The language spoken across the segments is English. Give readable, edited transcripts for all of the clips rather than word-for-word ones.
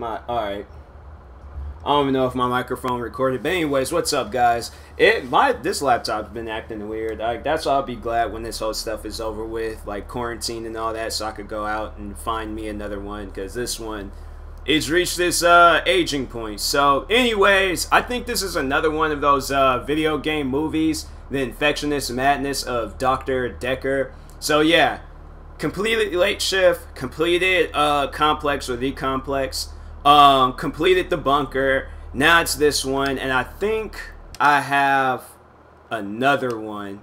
Alright. I don't even know if my microphone recorded, but anyways, what's up, guys? This laptop's been acting weird. That's why I'll be glad when this whole stuff is over with, like quarantine and all that, so I could go out and find me another one, because this one, it's reached this aging point. So, anyways, I think this is another one of those video game movies, the Infectious madness of Dr. Dekker. So yeah, completed late shift, completed complex or the complex. Completed the bunker. Now it's this one, and I think I have another one.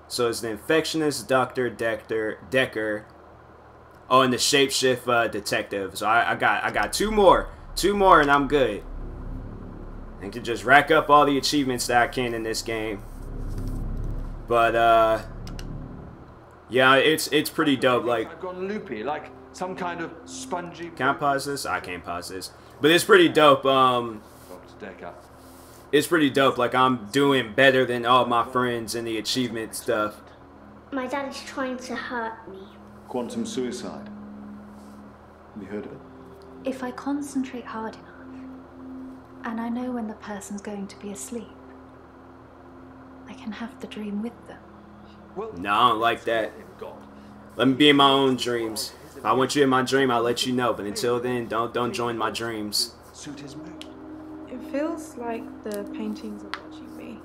So it's the Infectious Dr. Dekker. Oh, and the shapeshift detective. So I got two more, and I'm good. I can just rack up all the achievements that I can in this game. But yeah, it's pretty dope. Like, I've gone loopy, like some kind of spongy. Can I pause this? I can't pause this. But it's pretty dope. Dr. Dekker. It's pretty dope. Like, I'm doing better than all my friends in the achievement stuff. My dad is trying to hurt me. Quantum suicide. Have you heard of it? If I concentrate hard enough, and I know when the person's going to be asleep, I can have the dream with them. Well, No, I don't like that. Let me be in my own dreams. If I want you in my dream, I'll let you know. But until then, don't join my dreams. Suit his mood. It feels like the paintings are watching me.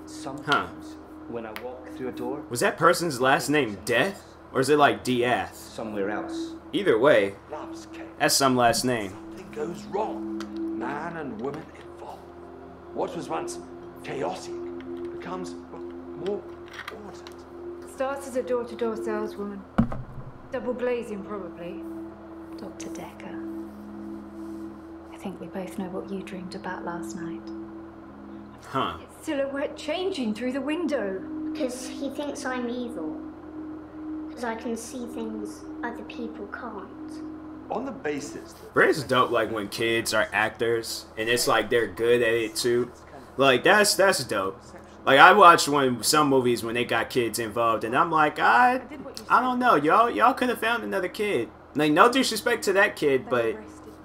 Sometimes, when I walk through a door, Was that person's last name Death? Or is it like Diath? somewhere else, Either way, Loves chaos. that's some last name. Something goes wrong. Man and woman involved. What was once chaotic becomes more ordered. Starts as a door-to-door saleswoman. Double glazing, probably. Dr. Dekker, I think we both know what you dreamed about last night. Huh. Silhouette changing through the window. Because he thinks I'm evil. Because I can see things other people can't. On the basis that But it's dope, like, when kids are actors, and it's like they're good at it, too. Like, that's dope. Like, I watched some movies when they got kids involved, and I'm like, I don't know, y'all could have found another kid. Like, no disrespect to that kid, but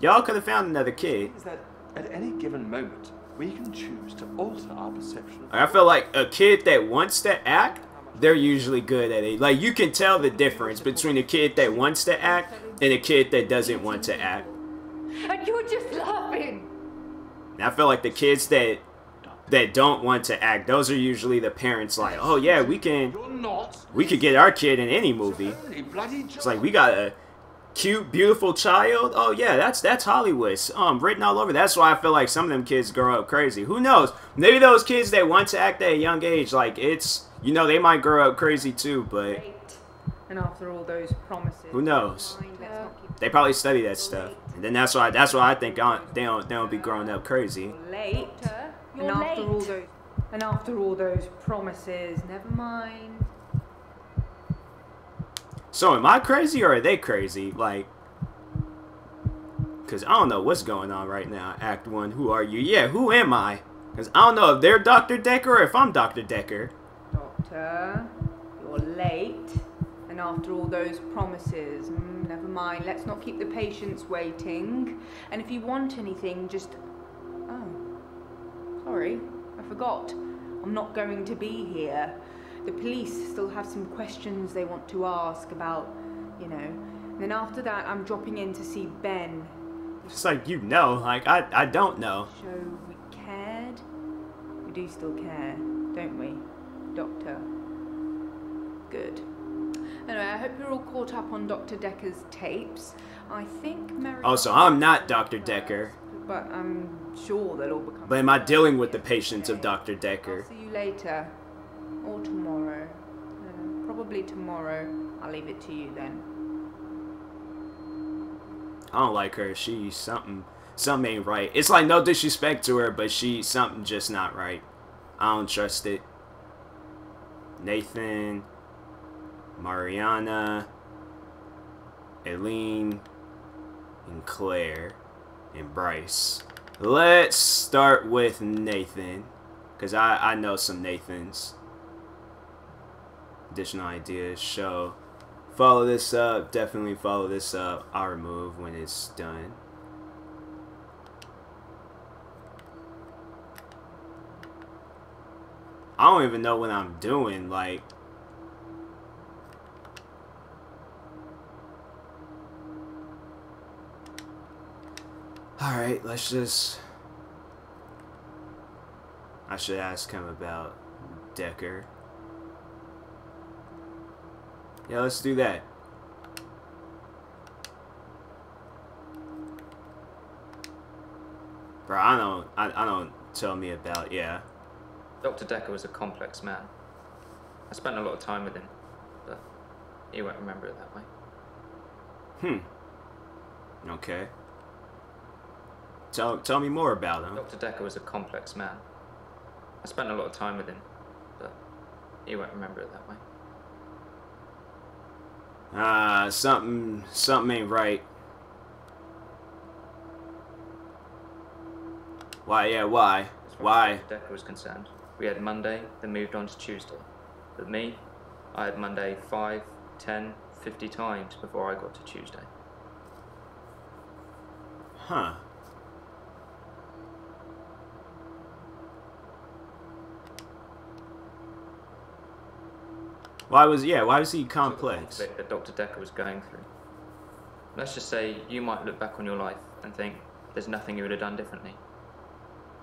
y'all could have found another kid. is that at any given moment we can choose to alter our perception of I feel like a kid that wants to act, they're usually good at it. Like, you can tell the difference between a kid that wants to act and a kid that doesn't want to act. And you're just laughing. And I feel like the kids that don't want to act, those are usually the parents like, oh yeah, we could get our kid in any movie. It's like, we got a cute, beautiful child. Oh yeah, that's Hollywood. Written all over. That's why I feel like some of them kids grow up crazy. Who knows? Maybe those kids that want to act at a young age, like, it's, you know, they might grow up crazy too, but And after all those promises, who knows? let's not keep They probably study that stuff. And then that's why I think they don't be growing up crazy. late. You're And after all those promises, never mind. So am I crazy or are they crazy? Like, because I don't know what's going on right now. Act 1, who are you? Yeah, who am I? Because I don't know if they're Dr. Dekker or if I'm Dr. Dekker. Doctor, you're late. And after all those promises, never mind. Let's not keep the patients waiting. And if you want anything, just... Oh, sorry, I forgot. I'm not going to be here. The police still have some questions they want to ask about, you know. And then after that, I'm dropping in to see Ben. It's like, you know, like, I don't know. Show we cared. We do still care, don't we, Doctor? Good. Anyway, I hope you're all caught up on Dr. Dekker's tapes. I think Mary... Oh, so I'm not Dr. Dekker. But I'm sure they'll all become... But am I dealing with the patients of Dr. Dekker? I'll see you later. Or tomorrow. Probably tomorrow. I'll leave it to you then. I don't like her. She's something ain't right. It's like, no disrespect to her, but something just not right. I don't trust it. Nathan, Mariana, Eileen, and Claire, and Bryce. Let's start with Nathan, because I know some Nathans. Additional ideas show Follow this up. Definitely follow this up. Our move when it's done. I don't even know what I'm doing. Like, all right, let's just. I should ask him about Dekker. Yeah, let's do that. Bro, I don't tell me about, yeah. Dr. Dekker was a complex man. I spent a lot of time with him, but he won't remember it that way. Okay. Tell me more about him. Dr. Dekker was a complex man. I spent a lot of time with him, but he won't remember it that way. Something ain't right. Why? Yeah, why? As far Why? as Dr. Dekker was concerned, we had Monday, then moved on to Tuesday. But me, I had Monday 5, 10, 50 times before I got to Tuesday. Huh. Why was he complex? The conflict that Dr. Dekker was going through. Let's just say you might look back on your life and think there's nothing you would have done differently.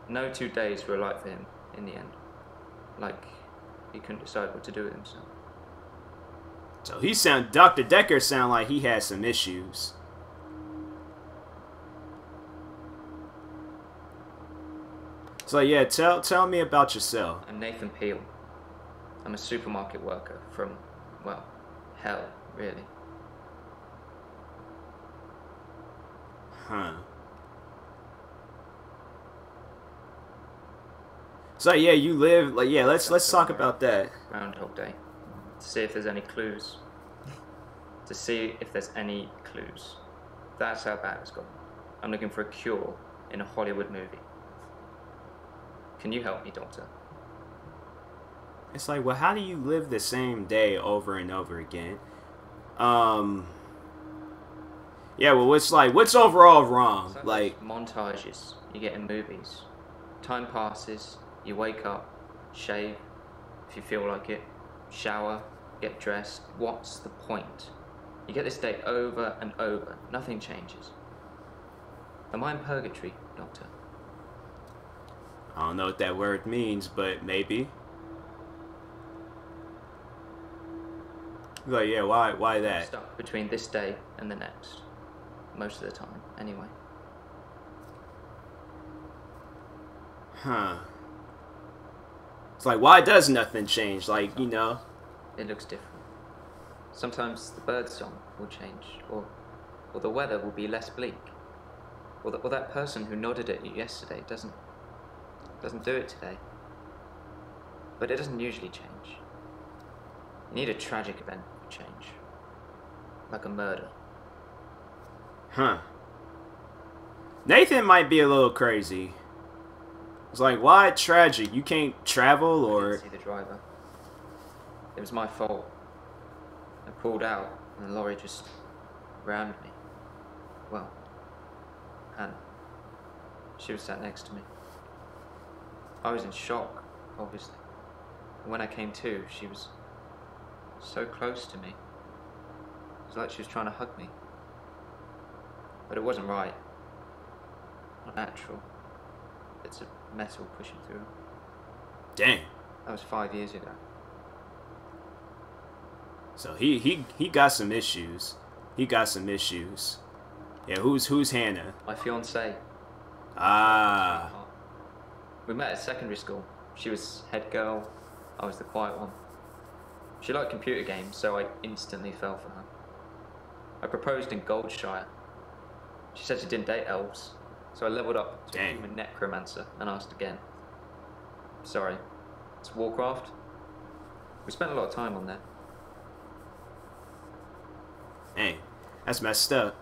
No 2 days were alike for him in the end. Like he couldn't decide what to do with himself. So Dr. Dekker sound like he had some issues. So yeah, tell me about yourself. I'm Nathan Peel. I'm a supermarket worker from, well, hell, really. Huh. So yeah, you live like yeah. Let's talk about that. Groundhog Day. To see if there's any clues. To see if there's any clues. That's how bad it's gotten. I'm looking for a cure in a Hollywood movie. Can you help me, Doctor? It's like, well, how do you live the same day over and over again? Yeah, well, what's overall wrong? So like montages you get in movies. Time passes, you wake up, shave, if you feel like it, shower, get dressed. What's the point? You get this day over and over. Nothing changes. Am I in purgatory, Doctor? I don't know what that word means, but maybe. Like, yeah, why I'm that? stuck between this day and the next. Most of the time, anyway. Huh. It's like, why does nothing change? Like, you know. It looks different. Sometimes the bird song will change, or the weather will be less bleak. Or that person who nodded at you yesterday doesn't do it today. But it doesn't usually change. You need a tragic event to change. Like a murder. Huh. Nathan might be a little crazy. It's like, why tragic? You can't travel I or... didn't see the driver. It was my fault. I pulled out and the lorry just rammed me. Well, Hannah. She was sat next to me. I was in shock, obviously. And when I came to, she was so close to me. It was like she was trying to hug me. But it wasn't right. Not natural. It's a metal pushing through. Dang. That was 5 years ago. So he got some issues. He got some issues. Yeah, who's Hannah? My fiancée. Ah. We met at secondary school. She was head girl, I was the quiet one. She liked computer games, so I instantly fell for her. I proposed in Goldshire. She said she didn't date elves, so I leveled up to a human necromancer and asked again. Sorry, it's Warcraft? We spent a lot of time on there. Hey, that's messed up.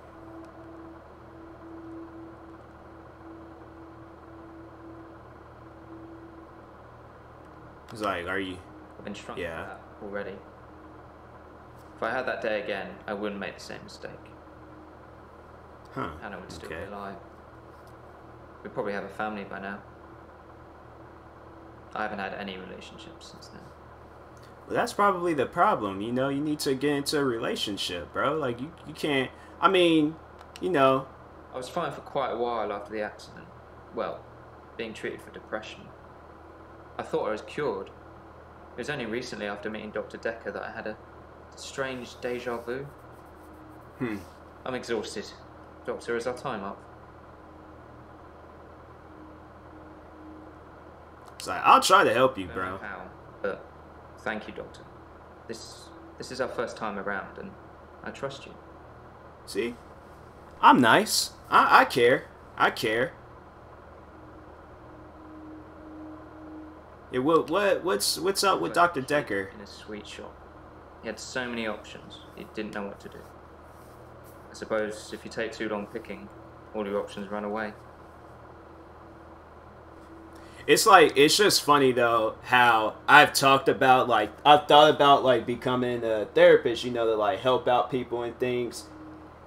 It's like, are you... I've been shrunk Yeah. for that already. If I had that day again, I wouldn't make the same mistake. Huh. Hannah would still Okay. be alive. We'd probably have a family by now. I haven't had any relationships since then. Well, that's probably the problem, you know. You need to get into a relationship, bro. Like, you can't... I mean, you know... I was fine for quite a while after the accident. Well, being treated for depression. I thought I was cured. It was only recently after meeting Dr. Dekker that I had a strange deja vu. I'm exhausted. Doctor, is our time up? It's like, I'll try to help you, I don't know bro. how, but thank you, Doctor. This is our first time around, and I trust you. See? I'm nice. I care. I care. Yeah, what's up with Dr. Dekker? In a sweet shop. He had so many options, he didn't know what to do. I suppose if you take too long picking, all your options run away. It's like, it's just funny though how I've thought about like becoming a therapist, you know, to like help out people and things.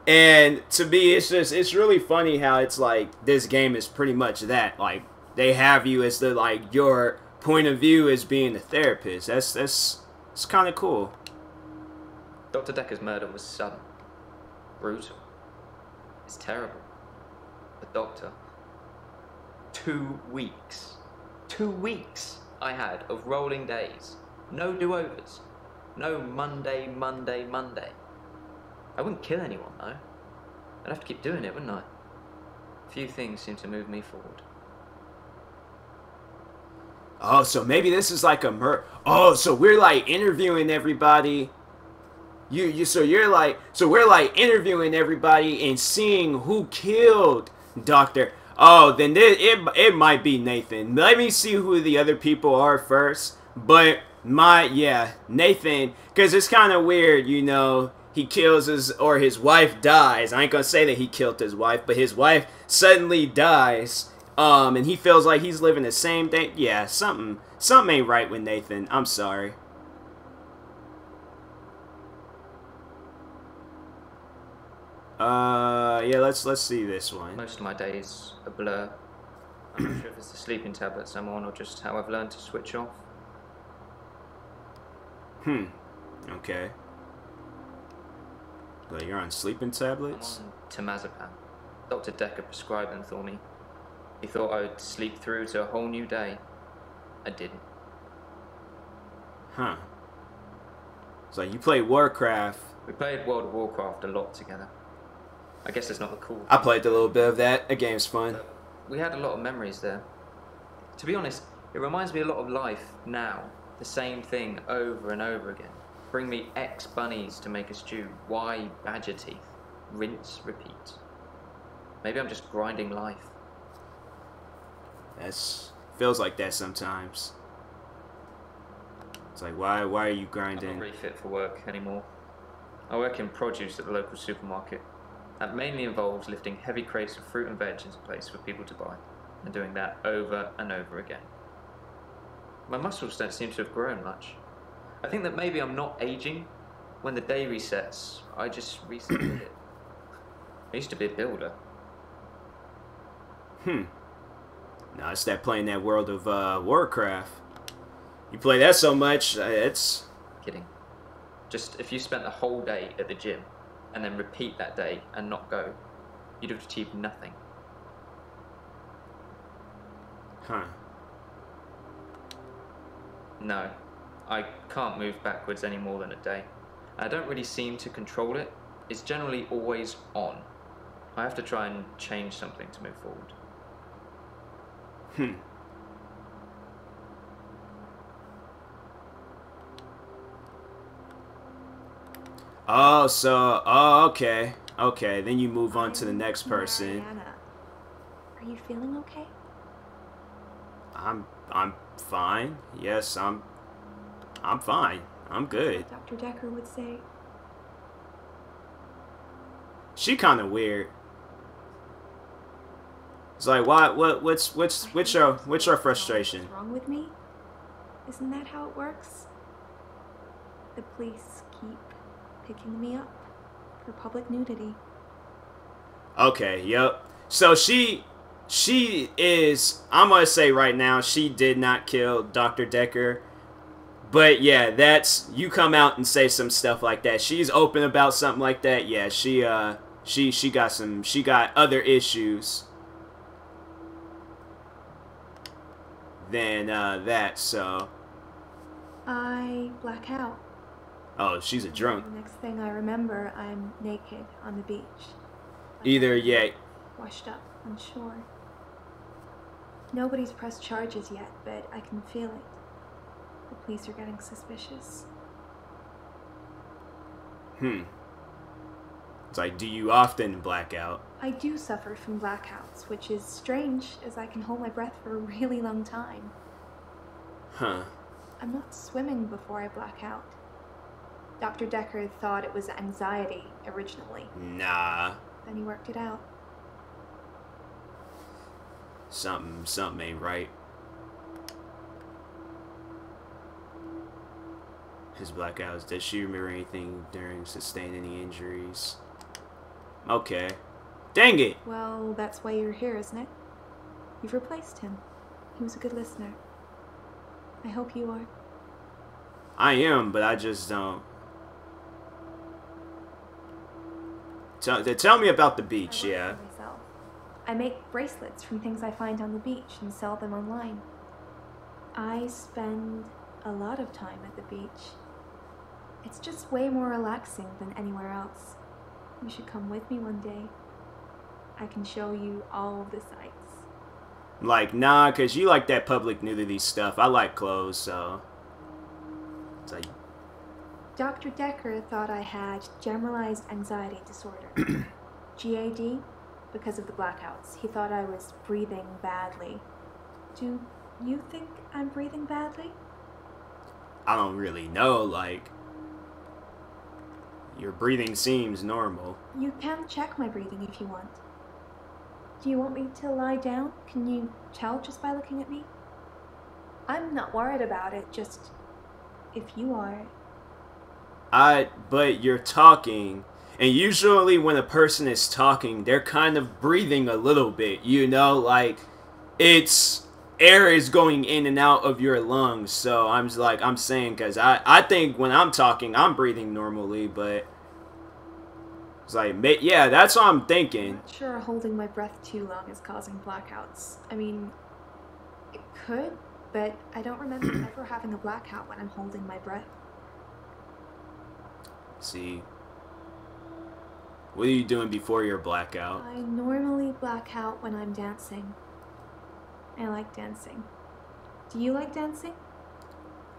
And to me, it's really funny how it's like this game is pretty much that. Like, they have you as the, like, your point of view as being a therapist. It's kind of cool. Dr. Dekker's murder was sudden, brutal. It's terrible. The doctor, 2 weeks. 2 weeks I had of rolling days. No do-overs. No Monday, Monday, Monday. I wouldn't kill anyone, though. I'd have to keep doing it, wouldn't I? Few things seem to move me forward. Oh, so maybe this is like a Oh, so we're like interviewing everybody. So we're like interviewing everybody and seeing who killed Dr. Oh, then it might be Nathan. Let me see who the other people are first. But Nathan, because it's kind of weird, you know, he kills his wife dies. I ain't gonna say that he killed his wife, but his wife suddenly dies. And he feels like he's living the same thing. Yeah, something ain't right with Nathan. I'm sorry. Yeah, let's see this one. Most of my days a blur. I'm not sure if it's the sleeping tablets I'm on or just how I've learned to switch off. Okay. Well, you're on sleeping tablets? I'm on TMossBoss. Dr. Dekker prescribed them for me. He thought I would sleep through to a whole new day. I didn't. Huh. So you play Warcraft. We played World of Warcraft a lot together. I guess it's not the cool. I played a little bit of that. The game's fun. We had a lot of memories there. To be honest, it reminds me a lot of life now. The same thing over and over again. Bring me X bunnies to make a stew. Y badger teeth. Rinse, repeat. Maybe I'm just grinding life. Feels like that sometimes. It's like, why are you grinding? I'm not really fit for work anymore. I work in produce at the local supermarket. That mainly involves lifting heavy crates of fruit and veg into place for people to buy, and doing that over and over again. My muscles don't seem to have grown much. I think that maybe I'm not aging. When the day resets, I just reset it. I used to be a builder. No, it's that playing that World of Warcraft. You play that so much, it's... Kidding. Just if you spent the whole day at the gym, and then repeat that day and not go, you'd have achieved nothing. Huh. No, I can't move backwards any more than a day. I don't really seem to control it. It's generally always on. I have to try and change something to move forward. Okay. Okay, then you move on to the next person. Mariana, are you feeling okay? I'm fine. Yes, I'm fine. I'm good. Dr. Dekker would say. She kind of weird. It's like, what's your frustration? What's wrong with me? Isn't that how it works? The police keep picking me up for public nudity. Okay, yep. So she is, I'm gonna say right now, she did not kill Dr. Dekker. But yeah, that's, you come out and say some stuff like that. She's open about something like that. Yeah, she got other issues than that, so. I black out. Oh, she's a drunk. The next thing I remember, I'm naked on the beach. Either, yeah. Washed up on shore. Nobody's pressed charges yet, but I can feel it. The police are getting suspicious. It's like, do you often black out? I do suffer from blackouts, which is strange, as I can hold my breath for a really long time. Huh. I'm not swimming before I black out. Dr. Dekker thought it was anxiety originally. Nah. Then he worked it out. Something ain't right. His blackouts. Does she remember anything during sustain any injuries? Okay. Dang it! Well, that's why you're here, isn't it? You've replaced him. He was a good listener. I hope you are. I am, but I just don't. Tell me about the beach, yeah. Myself. I make bracelets from things I find on the beach and sell them online. I spend a lot of time at the beach. It's just way more relaxing than anywhere else. You should come with me one day. I can show you all of the sights. Like, nah, because you like that public nudity stuff. I like clothes, so. It's like. Dr. Dekker thought I had generalized anxiety disorder. GAD, because of the blackouts. He thought I was breathing badly. Do you think I'm breathing badly? I don't really know, like. Your breathing seems normal. You can check my breathing if you want. Do you want me to lie down? Can you tell just by looking at me? I'm not worried about it, just if you are. But you're talking, and usually when a person is talking, they're kind of breathing a little bit, you know, like, it's, air is going in and out of your lungs, so I'm just like, I'm saying, because I think when I'm talking, I'm breathing normally, but, it's like, yeah, that's what I'm thinking. I'm not sure holding my breath too long is causing blackouts. I mean, it could, but I don't remember ever having a blackout when I'm holding my breath. See, what are you doing before your blackout? I normally black out when I'm dancing. I like dancing. Do you like dancing?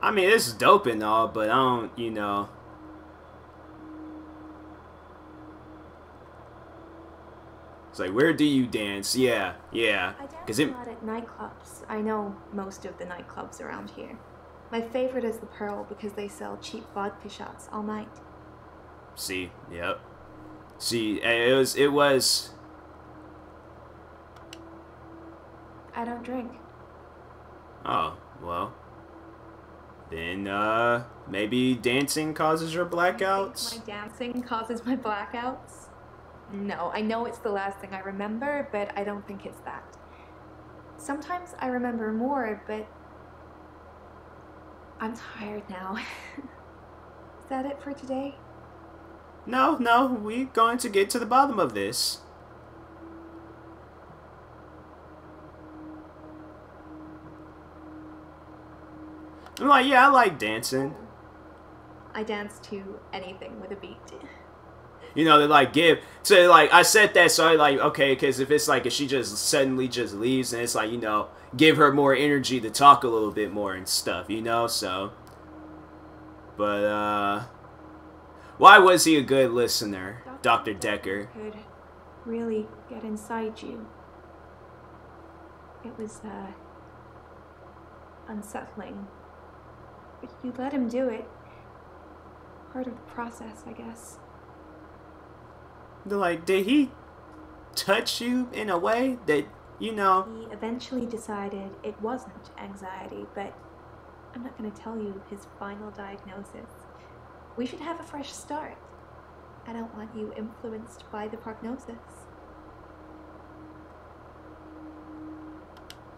I mean, it's dope and all, but I don't, you know. It's like, where do you dance? Yeah. I dance a lot at nightclubs. I know most of the nightclubs around here. My favorite is the Pearl because they sell cheap vodka shots all night. See, yep. See, it was. I don't drink. Oh, well. Then, maybe dancing causes your blackouts? My dancing causes my blackouts? No, I know it's the last thing I remember, but I don't think it's that. Sometimes I remember more, but I'm tired now. Is that it for today? No, we're going to get to the bottom of this. I'm like, yeah, I like dancing. I dance to anything with a beat. You know, they like give. So like, I said that, so I like, okay, because if it's like, if she just suddenly just leaves, and it's like, you know, give her more energy to talk a little bit more and stuff, you know, so. But, why was he a good listener, Dr. Dekker? Could really get inside you. It was, unsettling. But you let him do it. Part of the process, I guess. Like, did he touch you in a way that, you know? He eventually decided it wasn't anxiety, but I'm not going to tell you his final diagnosis. We should have a fresh start. I don't want you influenced by the prognosis.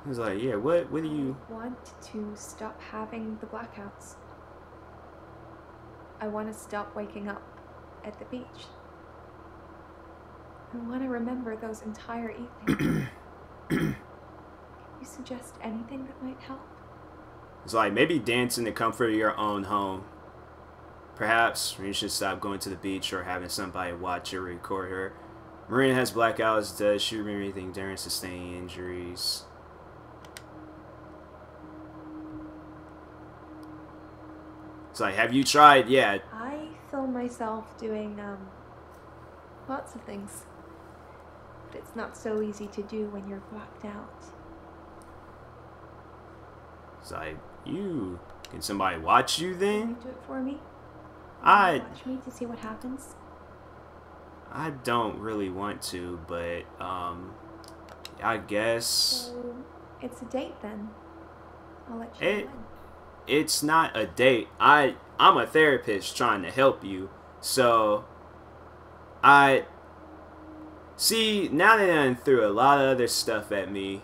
I was like, yeah, what do you... I want to stop having the blackouts. I want to stop waking up at the beach. I want to remember those entire evenings. Can you suggest anything that might help? It's like, maybe dance in the comfort of your own home. Perhaps you should stop going to the beach or having somebody watch or record her. Marina has blackouts. Does she remember anything during sustaining injuries? It's like, have you tried? Yeah. I film myself doing lots of things. But it's not so easy to do when you're blacked out. It's like, can somebody watch you then? Can you do it for me? Watch me to see what happens. I don't really want to, but I guess So it's a date then. I'll let you know when. It's not a date. I'm a therapist trying to help you. So I see, now that I threw a lot of other stuff at me.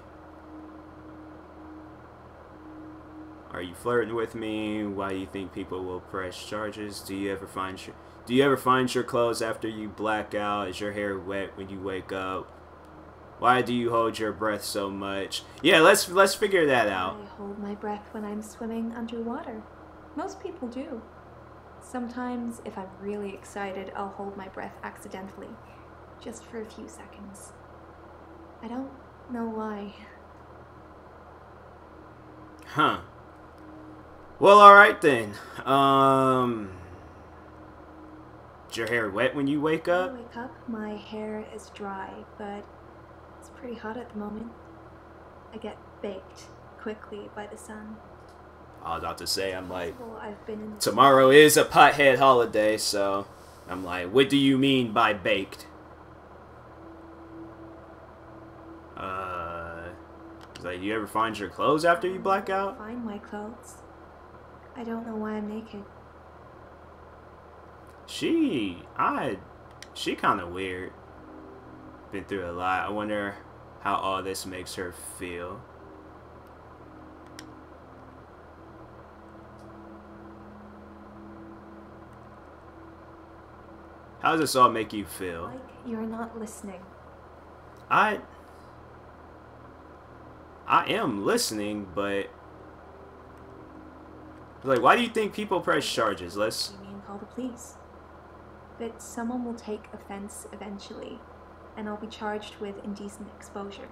Are you flirting with me? Why do you think people will press charges? Do you ever find your clothes after you black out? Is your hair wet when you wake up? Why do you hold your breath so much? Yeah, let's figure that out. I hold my breath when I'm swimming underwater. Most people do. Sometimes, if I'm really excited, I'll hold my breath accidentally, just for a few seconds. I don't know why. Huh. Well, alright then. Is your hair wet when you wake up? When I wake up, my hair is dry, but it's pretty hot at the moment. I get baked quickly by the sun. I was about to say, I'm like, Well, I've been in tomorrow is a pothead holiday, so I'm like, what do you mean by baked? It's like, do you ever find your clothes after you black out? Find my clothes. I don't know why I'm naked. She kind of weird. Been through a lot. I wonder how all this makes her feel. How does this all make you feel? Like you're not listening. I am listening, but like, why do you think people press charges? You mean call the police? But someone will take offense eventually, and I'll be charged with indecent exposure.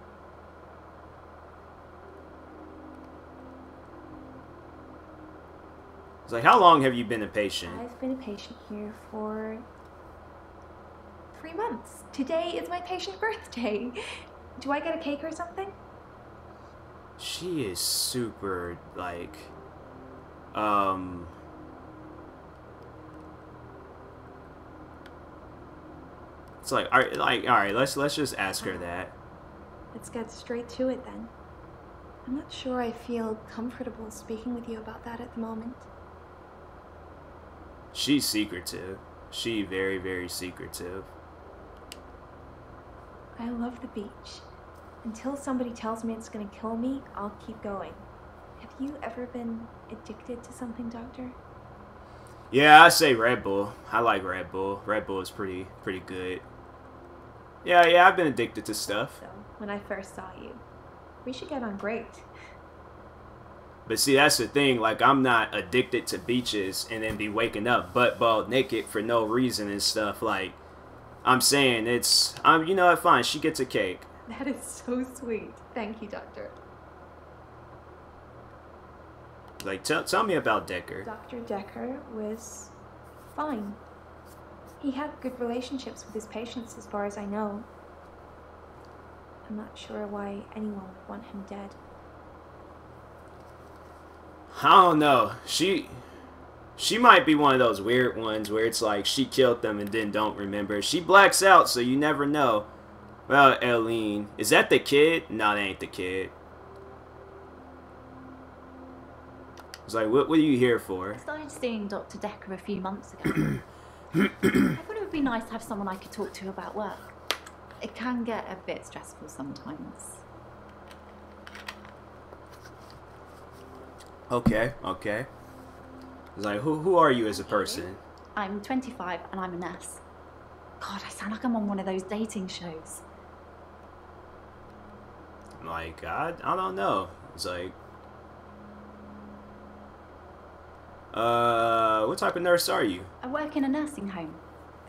It's like, how long have you been a patient? I've been a patient here for 3 months. Today is my patient birthday. Do I get a cake or something? She is super, like, it's like, all right, let's just ask her that. Let's get straight to it then. I'm not sure I feel comfortable speaking with you about that at the moment. She's secretive. She very, very secretive. I love the beach. Until somebody tells me it's gonna kill me, I'll keep going. Have you ever been addicted to something, Doctor? Yeah, I say Red Bull. I like Red Bull. Red Bull is pretty good. Yeah, I've been addicted to stuff. So, when I first saw you, we should get on great. But see, that's the thing. Like, I'm not addicted to beaches and then be waking up butt-bald naked for no reason and stuff. Like, I'm saying you know what, fine, she gets a cake. That is so sweet. Thank you, Doctor. Like, tell me about Dekker. Dr. Dekker was fine. He had good relationships with his patients as far as I know. I'm not sure why anyone would want him dead. I don't know. She might be one of those weird ones where it's like she killed them and then don't remember. She blacks out, so you never know. Well, Eileen, is that the kid? No, that ain't the kid. It's like, what are you here for? I started seeing Dr. Dekker a few months ago. I thought it would be nice to have someone I could talk to about work. It can get a bit stressful sometimes. Okay, okay. It's like, who are you as a person? I'm 25 and I'm a nurse. God, I sound like I'm on one of those dating shows. Like, I don't know. It's like, what type of nurse are you? I work in a nursing home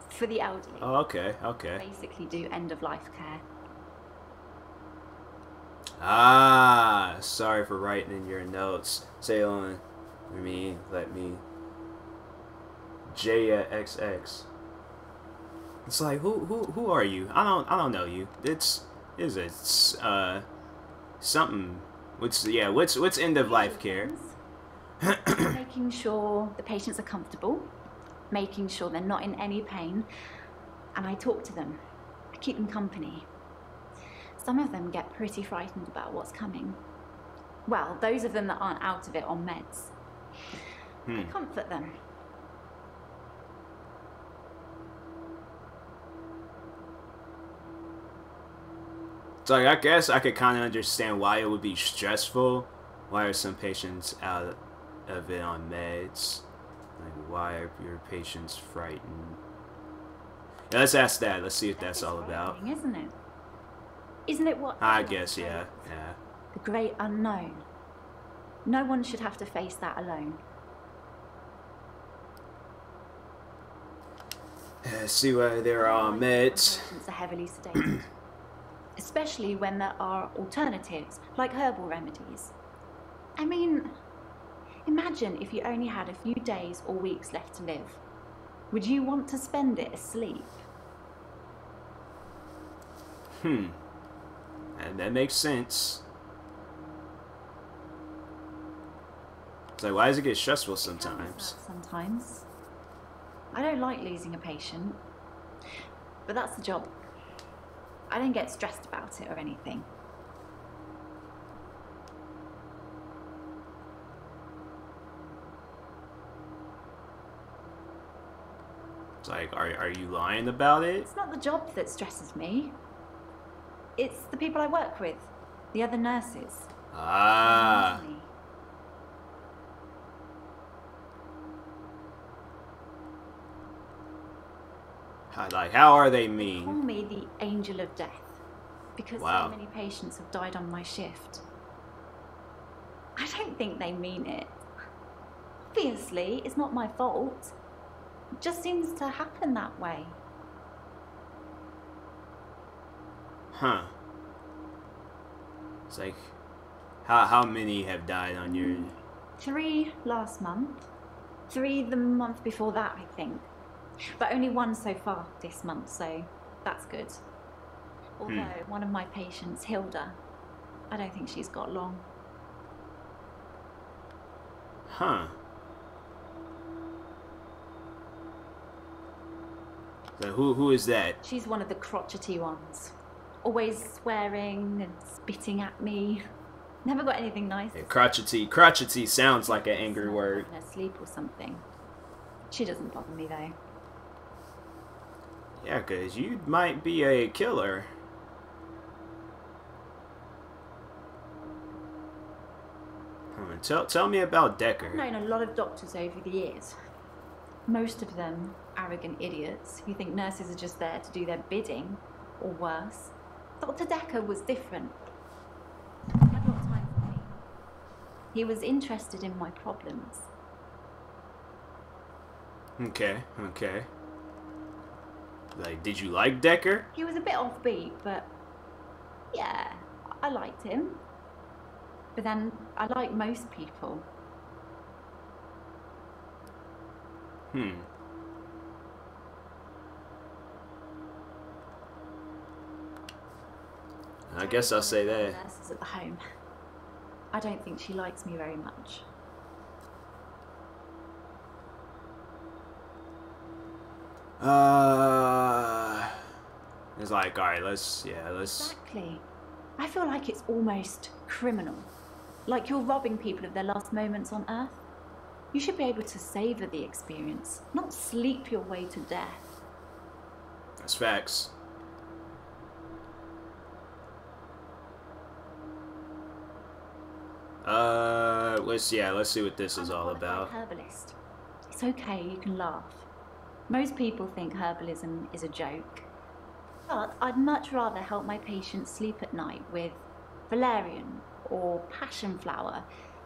for the elderly. Oh, okay, okay. Basically do end-of-life care. Ah, sorry for writing in your notes. Say on, let me. XX. It's like, who are you? I don't know you. It's something. What's end of life care? Making sure the patients are comfortable, making sure they're not in any pain, and I talk to them. I keep them company. Some of them get pretty frightened about what's coming. Well, those of them that aren't out of it on meds. I comfort them. So I guess I could kind of understand why it would be stressful. Why are some patients out of it on meds? Like, why are your patients frightened? Yeah, let's ask that. Let's see what that's all about. Isn't it? Isn't it what? I guess, yeah. The great unknown. No one should have to face that alone. See why they're on meds. Patients are heavily sedated. Especially when there are alternatives, like herbal remedies. I mean, imagine if you only had a few days or weeks left to live. Would you want to spend it asleep? And that makes sense. It's like, why does it get stressful sometimes? Sometimes. I don't like losing a patient, but that's the job. I don't get stressed about it or anything. It's like, are you lying about it? It's not the job that stresses me. It's the people I work with, the other nurses. Ah. How are they mean? They call me the angel of death because Wow. so many patients have died on my shift. I don't think they mean it. Obviously, it's not my fault. It just seems to happen that way. Huh. It's like, how many have died on your... 3 last month. 3 the month before that, I think. But only 1 so far this month, so that's good. Although one of my patients, Hilda, I don't think she's got long. Huh. So who is that? She's one of the crotchety ones. Always swearing and spitting at me. Never got anything nice. Yeah, crotchety sounds like an angry word. In her sleep or something. She doesn't bother me though. Yeah, because you might be a killer. Tell me about Dekker. I've known a lot of doctors over the years. Most of them arrogant idiots who think nurses are just there to do their bidding, or worse. Dr. Dekker was different. He had no time for me. He was interested in my problems. Okay. Like, did you like Dekker? He was a bit offbeat, but yeah, I liked him. But then I like most people. I guess I'll say that. Nurses at the home. I don't think she likes me very much. It's like, alright, let's... Exactly. I feel like it's almost criminal. Like you're robbing people of their last moments on Earth. You should be able to savor the experience, not sleep your way to death. That's facts. Let's see what this is all about. Herbalist. It's okay, you can laugh. Most people think herbalism is a joke. But I'd much rather help my patients sleep at night with valerian or passion flower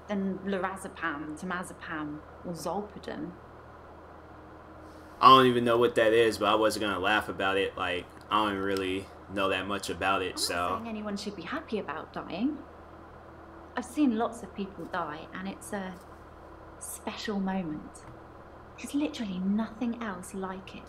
than lorazepam, temazepam, or zolpidem. I don't even know what that is, but I wasn't gonna laugh about it. Like, I don't really know that much about it, I'm not saying anyone should be happy about dying. I've seen lots of people die, and it's a special moment. There's literally nothing else like it.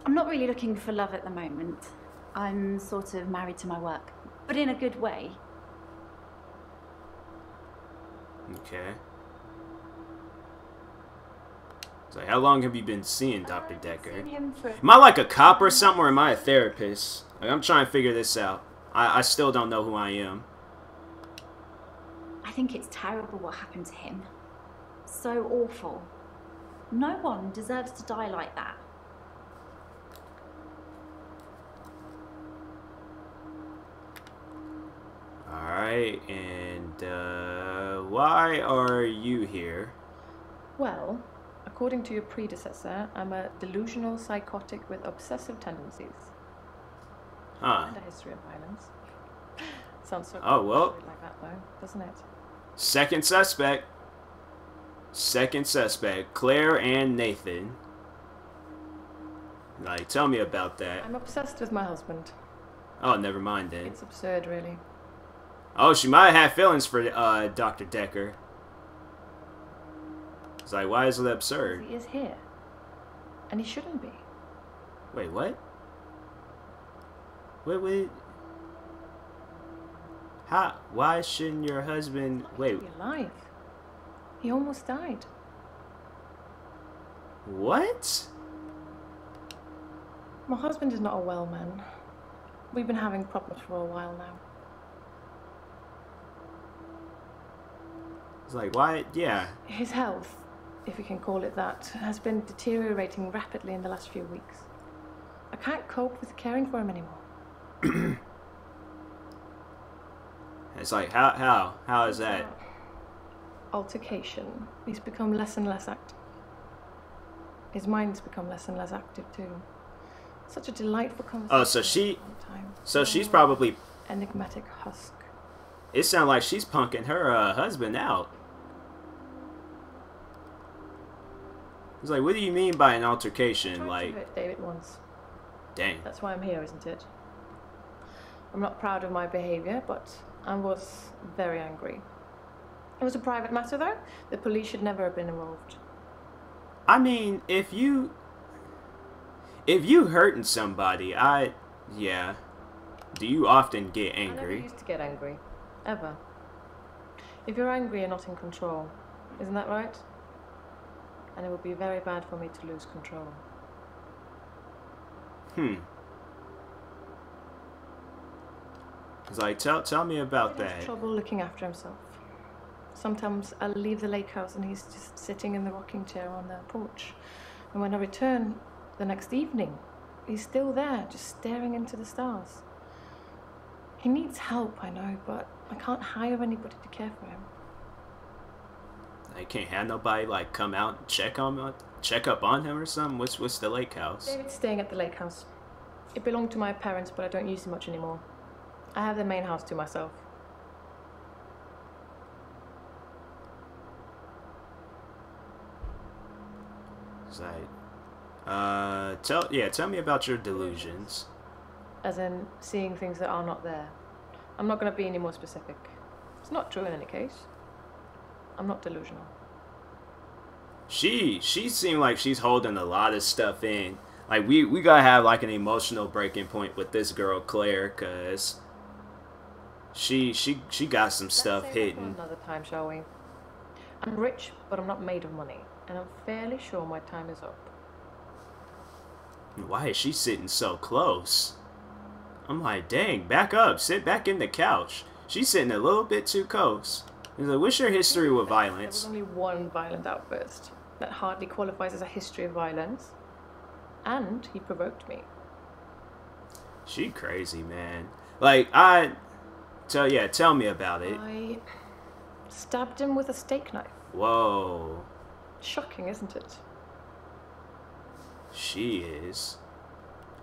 I'm not really looking for love at the moment. I'm sort of married to my work, but in a good way. Okay. So how long have you been seeing Dr. Dekker? Am I like a cop or something, or am I a therapist? Like, I'm trying to figure this out. I still don't know who I am. I think it's terrible what happened to him. So awful. No one deserves to die like that. Alright, and why are you here? Well, according to your predecessor, I'm a delusional psychotic with obsessive tendencies. Huh. And a history of violence. Sounds so Oh, well. like that though, doesn't it? Second suspect. Second suspect. Claire and Nathan. Like, tell me about that. I'm obsessed with my husband. Oh, never mind then. It's absurd, really. Oh, she might have feelings for Dr. Dekker. It's like, why is it absurd? He is here. And he shouldn't be. Wait, what? Wait. How? Why shouldn't your husband... Wait. He's alive. He almost died. What? My husband is not a well man. We've been having problems for a while now. It's like, why? Yeah. His health, if you can call it that, has been deteriorating rapidly in the last few weeks. I can't cope with caring for him anymore. It's like, how is that? Altercation. He's become less and less active. His mind's become less and less active too. Such a delightful conversation. Oh, so she's probably enigmatic husk. It sounds like she's punking her husband out. It's like, what do you mean by an altercation? I Like, tried to hurt David once. Dang. That's why I'm here, isn't it? I'm not proud of my behavior, but I was very angry. It was a private matter, though. The police should never have been involved. I mean, if you hurting somebody, yeah. Do you often get I never angry? used to get angry. Ever. If you're angry, you're not in control. Isn't that right? And it would be very bad for me to lose control. It's like, tell me about He has that. trouble looking after himself. Sometimes I'll leave the lake house and he's just sitting in the rocking chair on the porch. And when I return the next evening, he's still there, just staring into the stars. He needs help, I know, but I can't hire anybody to care for him. I can't have nobody like come out and check up on him or something. What's the lake house? David's staying at the lake house. It belonged to my parents, but I don't use it much anymore. I have the main house to myself. It's like, tell me about your delusions. As in, seeing things that are not there. I'm not going to be any more specific. It's not true in any case. I'm not delusional. She seemed like she's holding a lot of stuff in. Like, we gotta have like an emotional breaking point with this girl Claire, cause she got some stuff Let's save that hidden. for another time, shall we? I'm rich, but I'm not made of money, and I'm fairly sure my time is up. Why is she sitting so close? I'm like, dang, back up, sit back in the couch. She's sitting a little bit too close. He's like, what's your history with violence? There was only one violent outburst. That hardly qualifies as a history of violence. And he provoked me. She crazy, man. Like, tell me about it. I stabbed him with a steak knife. Whoa. Shocking, isn't it? She is.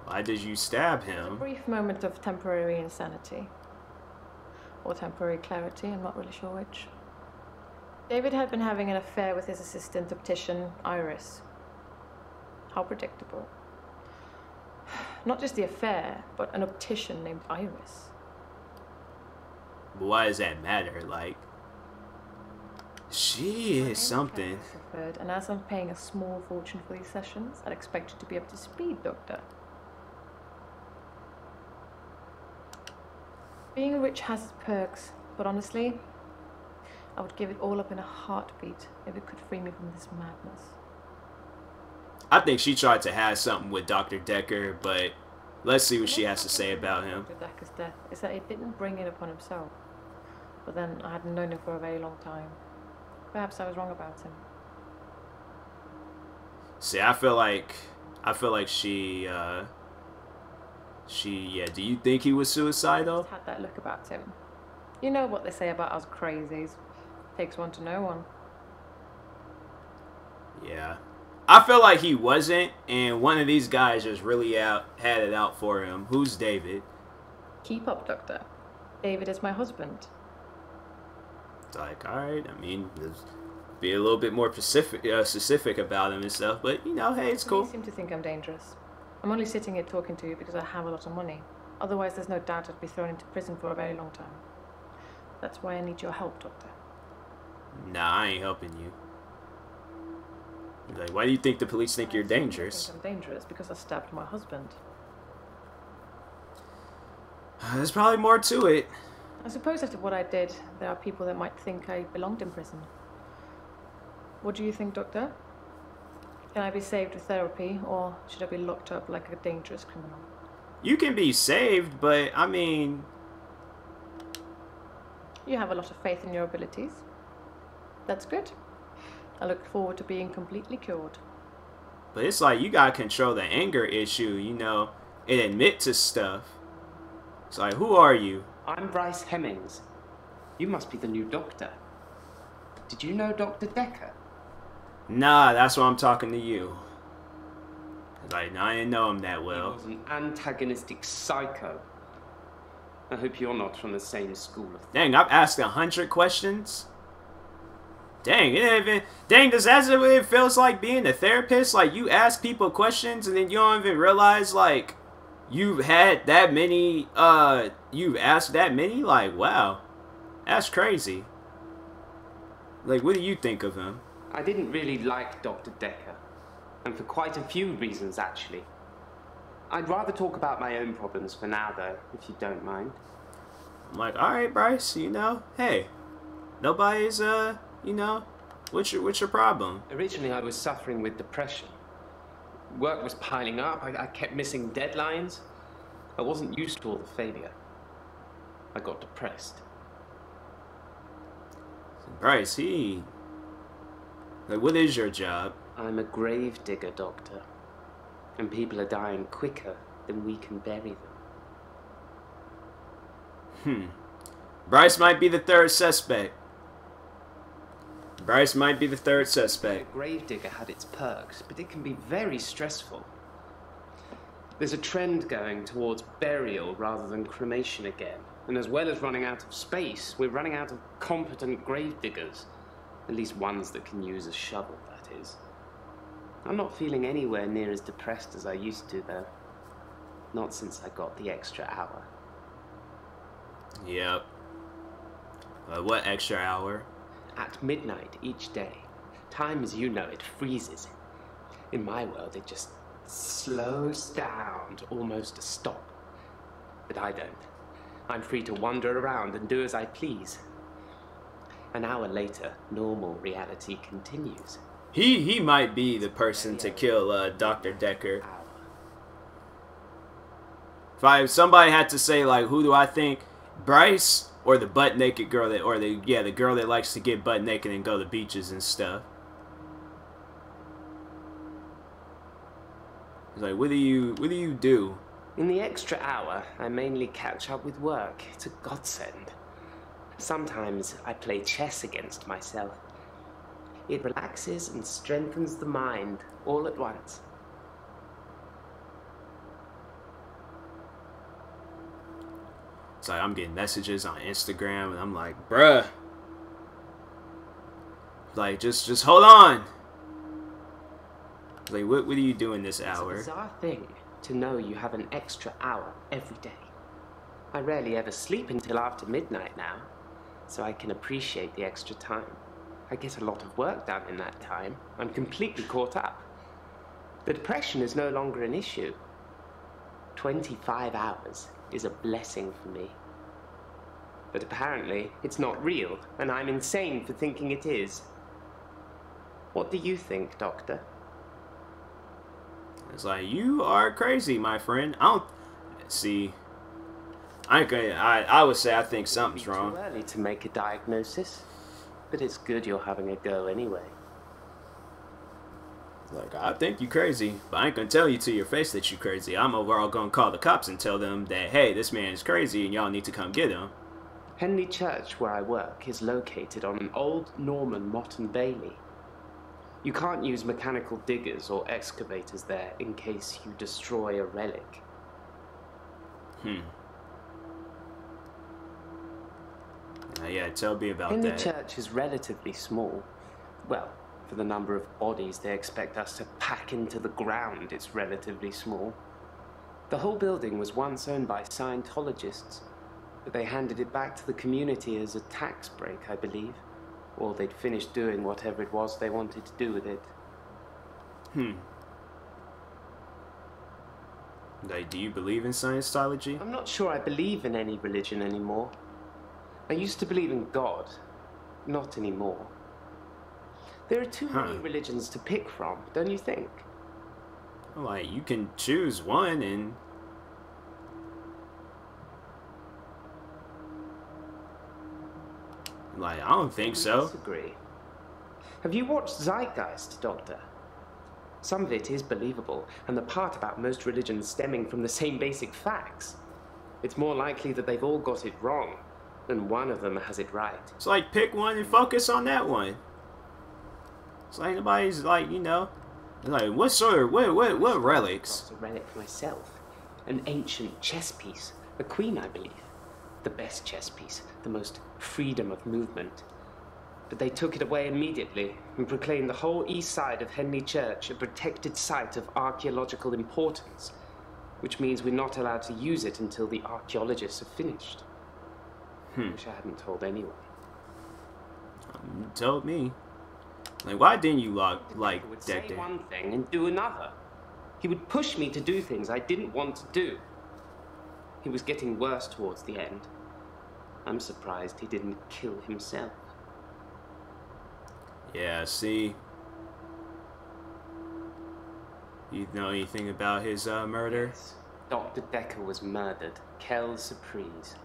Why did you stab A him? brief moment of temporary insanity. Or temporary clarity, I'm not really sure which. David had been having an affair with his assistant optician, Iris. How predictable. Not just the affair, but an optician named Iris. But why does that matter? Like, she is something. And as I'm paying a small fortune for these sessions, I'd expect you to be up to speed, Doctor. Being rich has its perks, but honestly, I would give it all up in a heartbeat if it could free me from this madness. I think she tried to have something with Dr. Dekker, but let's see what she has to say about him. Dr. Dekker's death is that he didn't bring it upon himself. But then I hadn't known him for a very long time. Perhaps I was wrong about him. See, I feel like she, do you think he was suicidal? Just had that look about him. You know what they say about us crazies. Takes one to know one. Yeah. I feel like he wasn't, and one of these guys just really had it out for him. Who's David? Keep up, Doctor. David is my husband. It's like, alright, I mean, just be a little bit more specific about him and stuff, but, you know, hey, it's cool. You seem to think I'm dangerous. I'm only sitting here talking to you because I have a lot of money. Otherwise, there's no doubt I'd be thrown into prison for a very long time. That's why I need your help, Doctor. Nah, I ain't helping you. Like, why do you think the police think you're dangerous? I think I'm dangerous because I stabbed my husband. There's probably more to it. I suppose after what I did, there are people that might think I belonged in prison. What do you think, Doctor? Can I be saved with therapy, or should I be locked up like a dangerous criminal? You can be saved, but, I mean... You have a lot of faith in your abilities. That's good. I look forward to being completely cured. But it's like, you gotta control the anger issue, you know, and admit to stuff. It's like, who are you? I'm Bryce Hemmings. You must be the new doctor. Did you know Dr. Dekker? Nah, that's why I'm talking to you. Like, I didn't know him that well. He was an antagonistic psycho. I hope you're not from the same school of thought. Dang, I've asked 100 questions. Dang, dang, does that what it feels like being a therapist? Like, you ask people questions and then you don't even realize, like, you've had that many, you've asked that many? Like, wow. That's crazy. Like, what do you think of him? I didn't really like Dr. Dekker. And for quite a few reasons, actually. I'd rather talk about my own problems for now, though, if you don't mind. I'm like, alright, Bryce, you know, hey. Nobody's, you know, what's your problem? Originally, I was suffering with depression. Work was piling up. I kept missing deadlines. I wasn't used to all the failure. I got depressed. Bryce, like, what is your job? I'm a grave digger, Doctor. And people are dying quicker than we can bury them. Bryce might be the third suspect. Bryce might be the third suspect. A gravedigger had its perks, but it can be very stressful. There's a trend going towards burial rather than cremation again. And as well as running out of space, we're running out of competent gravediggers. At least ones that can use a shovel, that is. I'm not feeling anywhere near as depressed as I used to, though. Not since I got the extra hour. Yep. What extra hour? At midnight each day. Time as you know it freezes. In my world, it just slows down to almost a stop. But I don't. I'm free to wander around and do as I please. An hour later, normal reality continues. He might be the person to kill Dr. Dekker. If somebody had to say, like, who do I think, Bryce or the butt naked girl that, or the girl that likes to get butt naked and go to beaches and stuff. He's like, what do you do? In the extra hour, I mainly catch up with work. It's a godsend. Sometimes I play chess against myself. It relaxes and strengthens the mind all at once. It's like I'm getting messages on Instagram, and I'm like, bruh. Like, just hold on. Like, what are you doing this hour? It's a bizarre thing to know you have an extra hour every day. I rarely ever sleep until after midnight now, so I can appreciate the extra time. I get a lot of work done in that time. I'm completely caught up. The depression is no longer an issue. 25 hours is a blessing for me. But apparently, it's not real, and I'm insane for thinking it is. What do you think, Doctor? It's like, you are crazy, my friend. I don't see. I would say I think something's wrong. It's too early to make a diagnosis, but it's good you're having a go anyway. Like, I think you crazy, but I ain't gonna tell you to your face that you crazy. I'm overall gonna call the cops and tell them that, hey, this man is crazy and y'all need to come get him. Henley Church, where I work, is located on an old Norman motte and bailey. You can't use mechanical diggers or excavators there in case you destroy a relic. Yeah, tell me about Henley that. Church is relatively small. Well, for the number of bodies they expect us to pack into the ground, it's relatively small. The whole building was once owned by Scientologists, but they handed it back to the community as a tax break, I believe. Or they'd finished doing whatever it was they wanted to do with it. Like, do you believe in Scientology? I'm not sure I believe in any religion anymore. I used to believe in God. Not anymore. There are too many religions to pick from, don't you think? Like, you can choose one and... Like, I don't think so. I disagree. Have you watched Zeitgeist, Doctor? Some of it is believable, and the part about most religions stemming from the same basic facts. It's more likely that they've all got it wrong, than one of them has it right. It's like, pick one and focus on that one. It's like nobody's like, you know, like, what sort of, what relics? I got a relic myself. An ancient chess piece. A queen, I believe. The best chess piece. The most freedom of movement. But they took it away immediately and proclaimed the whole east side of Henley Church a protected site of archaeological importance, which means we're not allowed to use it until the archaeologists have finished. Wish I hadn't told anyone. You told me. Like, why didn't you like would Dekker? say one thing and do another. He would push me to do things I didn't want to do. He was getting worse towards the end. I'm surprised he didn't kill himself. Yeah, see? You know anything about his murder? Yes. Dr. Dekker was murdered. Quelle surprise.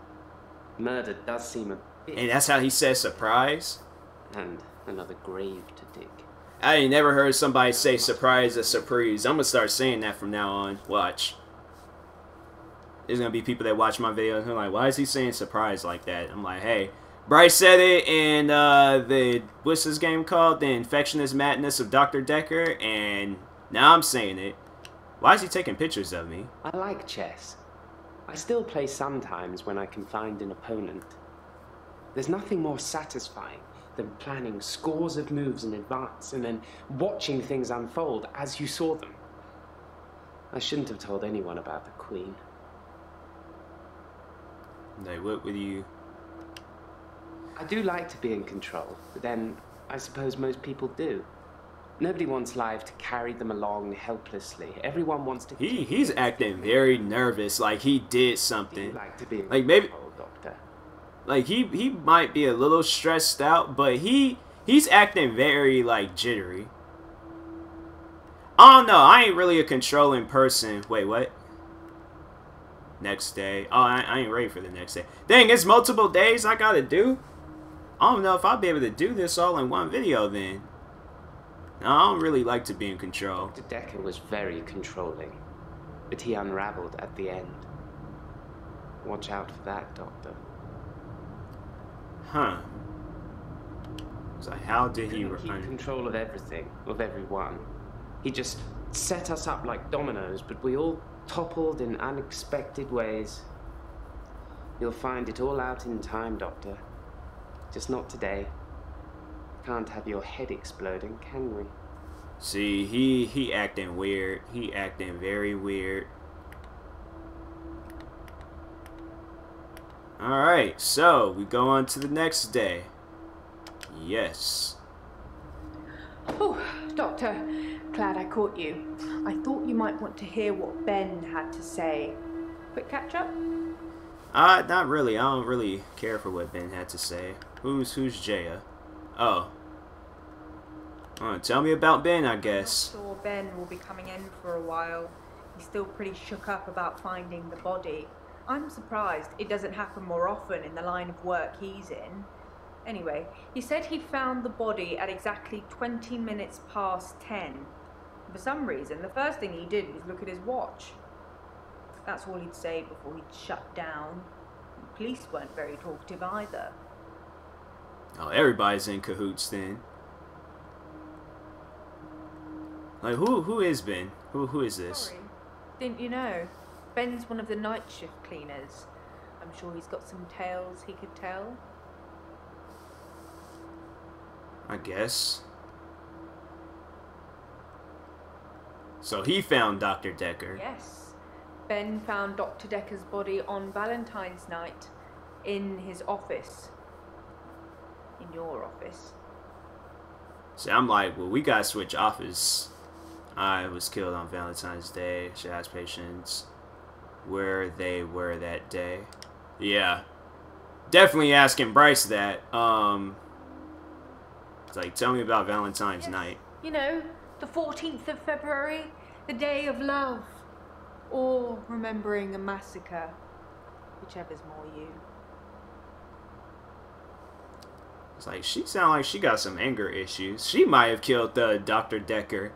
Murder does seem a bit... And that's how he says surprise? And another grave to dig. I ain't never heard somebody say surprise or surprise. I'm gonna start saying that from now on. Watch. There's gonna be people that watch my videos and are like, why is he saying surprise like that? I'm like, hey, Bryce said it in what's this game called? The Infectious Madness of Dr. Dekker, and now I'm saying it. Why is he taking pictures of me? I like chess. I still play sometimes when I can find an opponent. There's nothing more satisfying than planning scores of moves in advance and then watching things unfold as you saw them. I shouldn't have told anyone about the Queen. Like, what would you... I do like to be in control, but then I suppose most people do. Nobody wants life to carry them along helplessly. Everyone wants to... He's acting very nervous, like he did something. Like to be in like maybe... control, Doctor. Like, he might be a little stressed out, but he's acting very, like, jittery. I don't know. I ain't really a controlling person. Wait, what? Next day. Oh, I ain't ready for the next day. Dang, it's multiple days I gotta do? I don't know if I'll be able to do this all in one video then. No, I don't really like to be in control. Dr. Dekker was very controlling, but he unraveled at the end. Watch out for that, Doctor. Huh. So how did he keep control of everything, of everyone? He just set us up like dominoes, but we all toppled in unexpected ways. You'll find it all out in time, Doctor. Just not today. Can't have your head exploding, can we? See, he acting weird. He acting very weird. Alright, so we go on to the next day. Yes. Oh, Doctor, glad I caught you. I thought you might want to hear what Ben had to say. Quick catch up? Not really. I don't really care for what Ben had to say. Who's Jaya? Oh. Tell me about Ben, I guess. I'm sure Ben will be coming in for a while. He's still pretty shook up about finding the body. I'm surprised it doesn't happen more often in the line of work he's in. Anyway, he said he found the body at exactly 20 minutes past 10. For some reason, the first thing he did was look at his watch. That's all he'd say before he'd shut down. The police weren't very talkative either. Oh, everybody's in cahoots then. Like, who is Ben? Who is this? Sorry, didn't you know? Ben's one of the night shift cleaners. I'm sure he's got some tales he could tell. I guess. So he found Dr. Dekker. Yes. Ben found Dr. Dekker's body on Valentine's night in his office. In your office. See, I'm like, well, we gotta switch office. I was killed on Valentine's Day. Should ask patients where they were that day. Yeah. Definitely asking Bryce that. It's like, tell me about Valentine's night. You know, the 14th of February, the day of love. Or remembering a massacre. Whichever's more you. It's like, she sounds like she got some anger issues. She might have killed Dr. Dekker.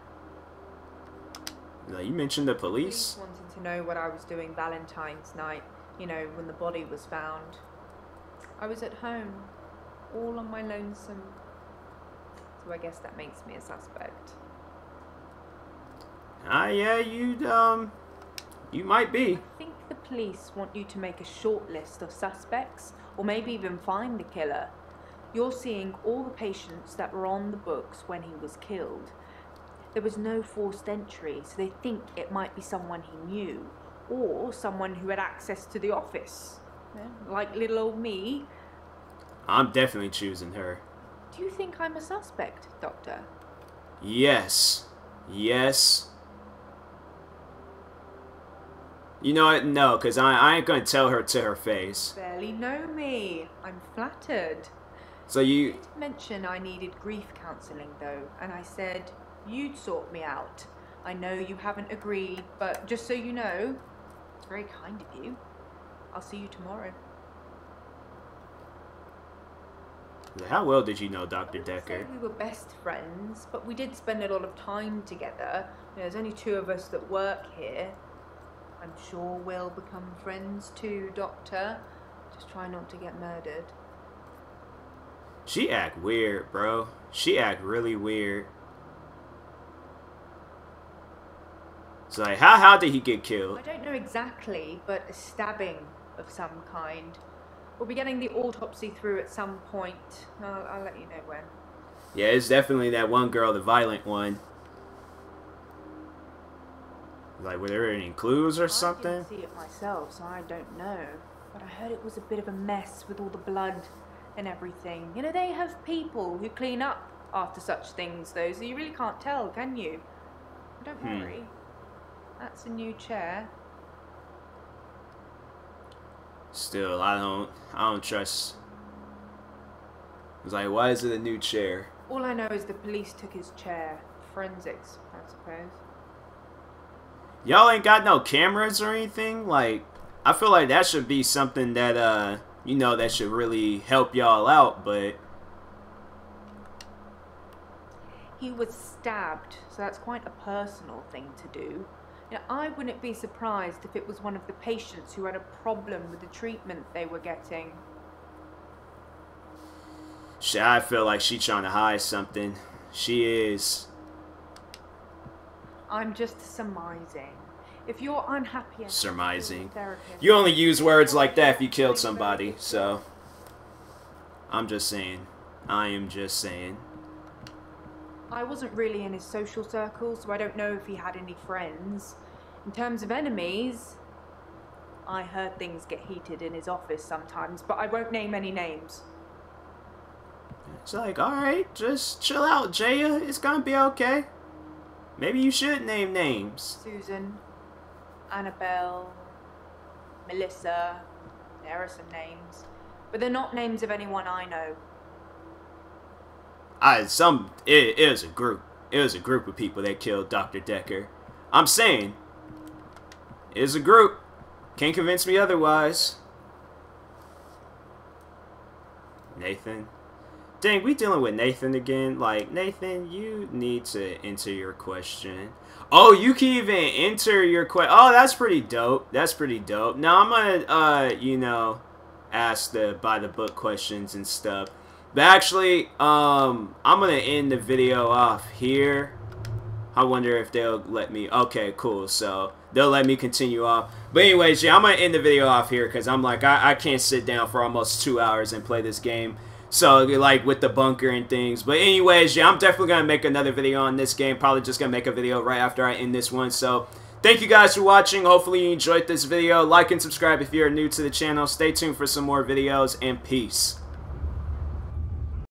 Like, you mentioned the police? Police wanted to know what I was doing Valentine's night. You know, when the body was found. I was at home, all on my lonesome. So I guess that makes me a suspect. Yeah, you might be. I think the police want you to make a short list of suspects, or maybe even find the killer. You're seeing all the patients that were on the books when he was killed. There was no forced entry, so they think it might be someone he knew, or someone who had access to the office. Like little old me. I'm definitely choosing her. Do you think I'm a suspect, Doctor? Yes. Yes. You know what? No, because I ain't going to tell her to her face. Barely know me. I'm flattered. So you... You did mention I needed grief counselling, though, and I said you'd sort me out. I know you haven't agreed, but just so you know, it's very kind of you. I'll see you tomorrow. How well did you know Dr. I wouldn't say Dekker? we were best friends, but we did spend a lot of time together. You know, there's only two of us that work here. I'm sure we'll become friends too, Doctor. Just try not to get murdered. She act weird, bro. She act really weird. It's like, how did he get killed? I don't know exactly, but a stabbing of some kind. We'll be getting the autopsy through at some point. I'll let you know when. Yeah, it's definitely that one girl, the violent one. Like, were there any clues or something? I didn't see it myself, so I don't know. But I heard it was a bit of a mess with all the blood and everything. You know, they have people who clean up after such things, though, so you really can't tell, can you? Don't worry. That's a new chair. Still, I don't trust. It's like, why is it a new chair? All I know is the police took his chair. Forensics, I suppose. Y'all ain't got no cameras or anything? Like, I feel like that should be something that, you know, that should really help y'all out, but... He was stabbed, so that's quite a personal thing to do. You know, I wouldn't be surprised if it was one of the patients who had a problem with the treatment they were getting. I feel like she's trying to hide something. She is. I'm just surmising. If you're unhappy enough, Surmising. therapist, You only use words like that if you killed somebody, so. I'm just saying. I am just saying. I wasn't really in his social circle, so I don't know if he had any friends. In terms of enemies, I heard things get heated in his office sometimes, but I won't name any names. It's like, alright, just chill out, Jaya. It's gonna be okay. Maybe you should name names. Susan, Annabelle, Melissa, there are some names. But they're not names of anyone I know. It was a group. It was a group of people that killed Dr. Dekker. I'm saying, it was a group. Can't convince me otherwise. Nathan. Dang, we dealing with Nathan again. Like, Nathan, you need to enter your question. Oh, you can even enter your question. Oh, that's pretty dope. That's pretty dope. Now, I'm gonna, you know, ask the by-the-book questions and stuff. But actually, I'm gonna end the video off here. I wonder if they'll let me. Okay, cool. So they'll let me continue off. But anyways, yeah, I'm gonna end the video off here because I'm like, I can't sit down for almost 2 hours and play this game. So like with the bunker and things. But anyways, yeah, I'm definitely gonna make another video on this game. Probably just gonna make a video right after I end this one. So thank you guys for watching. Hopefully you enjoyed this video. Like and subscribe if you're new to the channel. Stay tuned for some more videos, and peace.